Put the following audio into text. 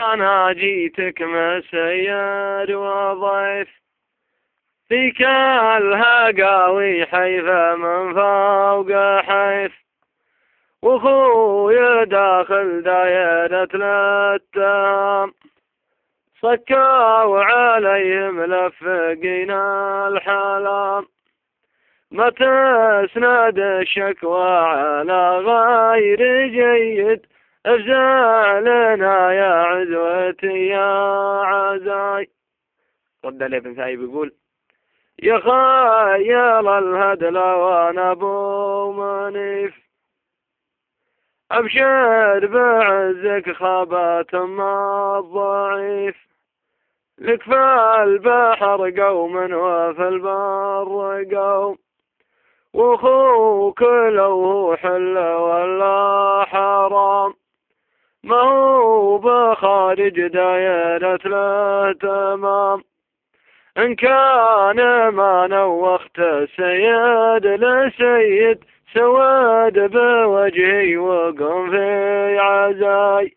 أنا جيتك مسير وضيف فيك الهقاوي حيث من فوق حيث، وخوي داخل دايرة الاتهام صكوا عليهم ملفقين الحلام، ما تسند الشكوى على غير جيد، افزعلنا يا عزوتي يا عزاي. رد عليه بن سعيد يقول: يا خيال الهدل وانا ابو منيف، ابشر بعزك خابت ما الضعيف، لك في البحر قوم وفي البر قوم، واخوك لو هو حل ولا حرام، ما هو بخارج دايرة له تمام. إن كان ما نوخت سيد لسيد، سواد بوجهي وقم في عزاي.